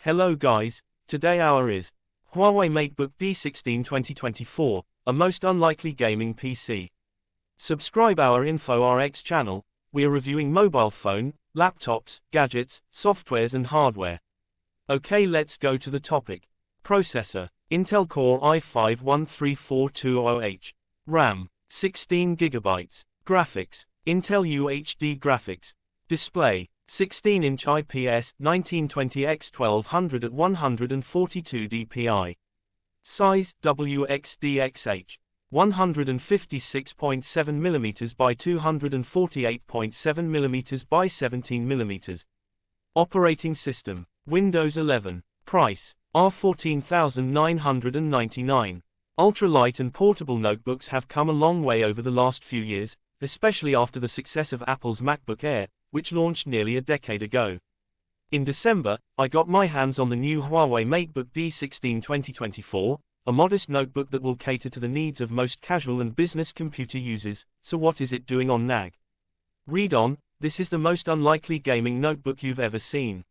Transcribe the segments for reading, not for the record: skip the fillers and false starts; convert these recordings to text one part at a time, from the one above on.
Hello guys, today our is Huawei MateBook D16 2024, a most unlikely gaming PC. Subscribe our InfoRx channel, we are reviewing mobile phone, laptops, gadgets, softwares and hardware. Okay, let's go to the topic. Processor, Intel Core i5-13420H. RAM, 16GB. Graphics, Intel UHD graphics. Display, 16-inch IPS 1920x1200 at 142 dpi. Size WXDXH 156.7mm by 248.7mm by 17mm. Operating system, Windows 11. Price, R$14,999. Ultralight and portable notebooks have come a long way over the last few years, especially after the success of Apple's MacBook Air, which launched nearly a decade ago. In December, I got my hands on the new Huawei MateBook D16 2024, a modest notebook that will cater to the needs of most casual and business computer users. So what is it doing on NAG? Read on, this is the most unlikely gaming notebook you've ever seen.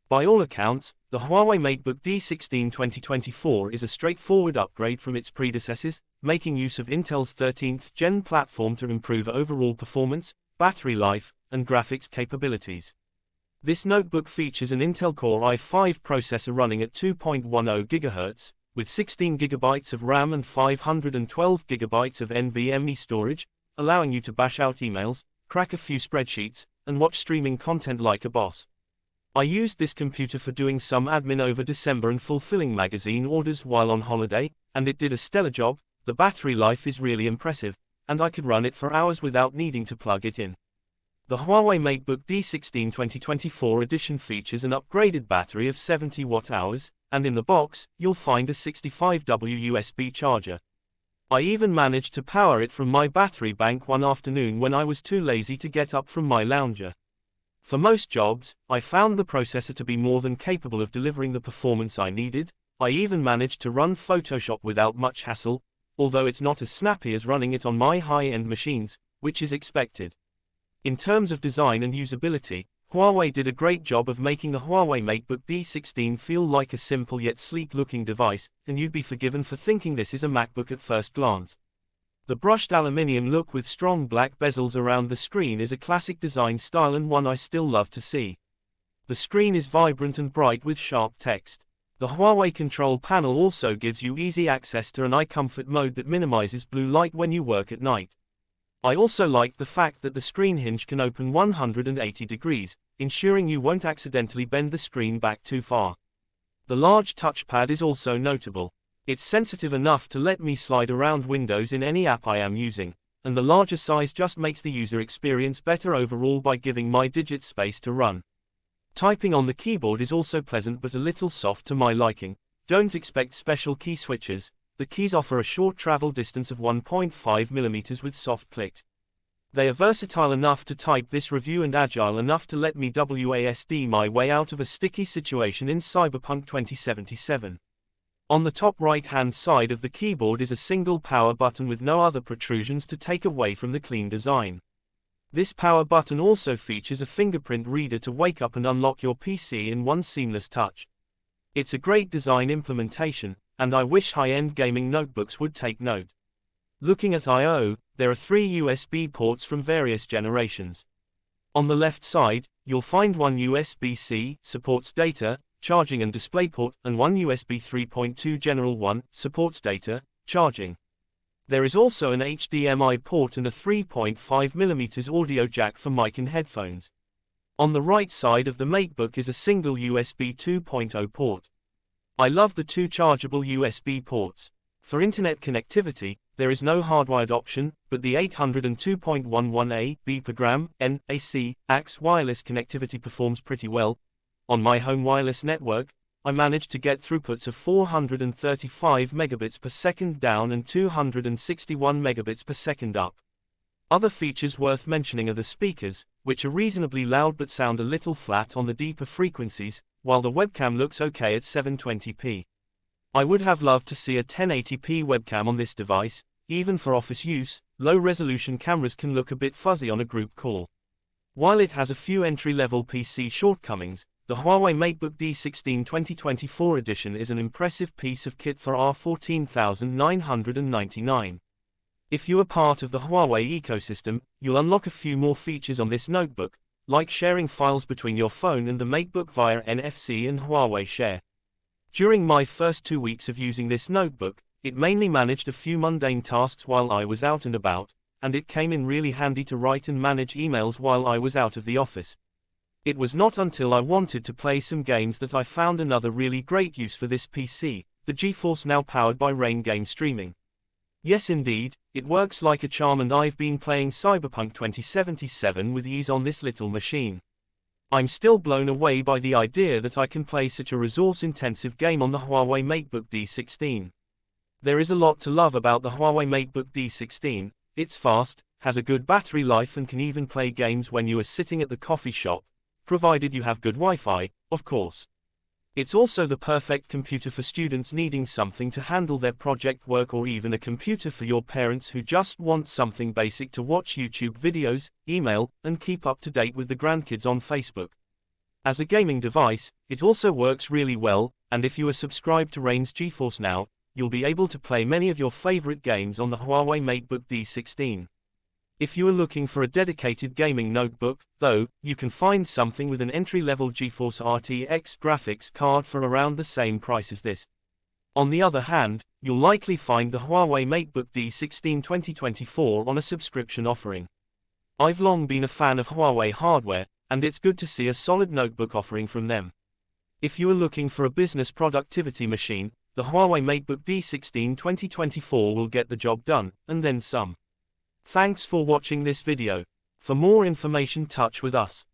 By all accounts, the Huawei MateBook D16 2024 is a straightforward upgrade from its predecessors, making use of Intel's 13th Gen platform to improve overall performance, battery life, and graphics capabilities. This notebook features an Intel Core i5 processor running at 2.10 GHz, with 16 GB of RAM and 512 GB of NVMe storage, allowing you to bash out emails, crack a few spreadsheets, and watch streaming content like a boss. I used this computer for doing some admin over December and fulfilling magazine orders while on holiday, and it did a stellar job. The battery life is really impressive, and I could run it for hours without needing to plug it in. The Huawei MateBook D16 2024 edition features an upgraded battery of 70 watt-hours, and in the box, you'll find a 65W USB charger. I even managed to power it from my battery bank one afternoon when I was too lazy to get up from my lounger. For most jobs, I found the processor to be more than capable of delivering the performance I needed. I even managed to run Photoshop without much hassle, although it's not as snappy as running it on my high-end machines, which is expected. In terms of design and usability, Huawei did a great job of making the Huawei MateBook D16 feel like a simple yet sleek-looking device, and you'd be forgiven for thinking this is a MacBook at first glance. The brushed aluminium look with strong black bezels around the screen is a classic design style and one I still love to see. The screen is vibrant and bright with sharp text. The Huawei control panel also gives you easy access to an eye comfort mode that minimizes blue light when you work at night. I also like the fact that the screen hinge can open 180 degrees, ensuring you won't accidentally bend the screen back too far. The large touchpad is also notable. It's sensitive enough to let me slide around windows in any app I am using, and the larger size just makes the user experience better overall by giving my digits space to run. Typing on the keyboard is also pleasant but a little soft to my liking. Don't expect special key switches. The keys offer a short travel distance of 1.5mm with soft clicks. They are versatile enough to type this review and agile enough to let me WASD my way out of a sticky situation in Cyberpunk 2077. On the top right-hand side of the keyboard is a single power button with no other protrusions to take away from the clean design. This power button also features a fingerprint reader to wake up and unlock your PC in one seamless touch. It's a great design implementation, and I wish high-end gaming notebooks would take note. Looking at I/O, there are 3 USB ports from various generations. On the left side, you'll find one USB-C, supports data, charging and display port, and one USB 3.2 General 1, supports data, charging. There is also an HDMI port and a 3.5mm audio jack for mic and headphones. On the right side of the MateBook is a single USB 2.0 port. I love the 2 chargeable USB ports. For internet connectivity, there is no hardwired option, but the 802.11a B/gram NAC AX wireless connectivity performs pretty well. On my home wireless network, I managed to get throughputs of 435 megabits per second down and 261 megabits per second up. Other features worth mentioning are the speakers, which are reasonably loud but sound a little flat on the deeper frequencies, while the webcam looks okay at 720p. I would have loved to see a 1080p webcam on this device. Even for office use, low-resolution cameras can look a bit fuzzy on a group call. While it has a few entry-level PC shortcomings, the Huawei MateBook D16 2024 edition is an impressive piece of kit for $14,999. If you are part of the Huawei ecosystem, you'll unlock a few more features on this notebook, like sharing files between your phone and the MateBook via NFC and Huawei Share. During my first 2 weeks of using this notebook, it mainly managed a few mundane tasks while I was out and about, and it came in really handy to write and manage emails while I was out of the office. It was not until I wanted to play some games that I found another really great use for this PC, the GeForce Now powered by Rain game streaming. Yes indeed, it works like a charm, and I've been playing Cyberpunk 2077 with ease on this little machine. I'm still blown away by the idea that I can play such a resource-intensive game on the Huawei MateBook D16. There is a lot to love about the Huawei MateBook D16. It's fast, has a good battery life, and can even play games when you are sitting at the coffee shop, provided you have good Wi-Fi, of course. It's also the perfect computer for students needing something to handle their project work, or even a computer for your parents who just want something basic to watch YouTube videos, email, and keep up to date with the grandkids on Facebook. As a gaming device, it also works really well, and if you are subscribed to Rain's GeForce Now, you'll be able to play many of your favorite games on the Huawei MateBook D16. If you are looking for a dedicated gaming notebook, though, you can find something with an entry-level GeForce RTX graphics card for around the same price as this. On the other hand, you'll likely find the Huawei MateBook D16 2024 on a subscription offering. I've long been a fan of Huawei hardware, and it's good to see a solid notebook offering from them. If you are looking for a business productivity machine, the Huawei MateBook D16 2024 will get the job done, and then some. Thanks for watching this video. For more information, touch with us.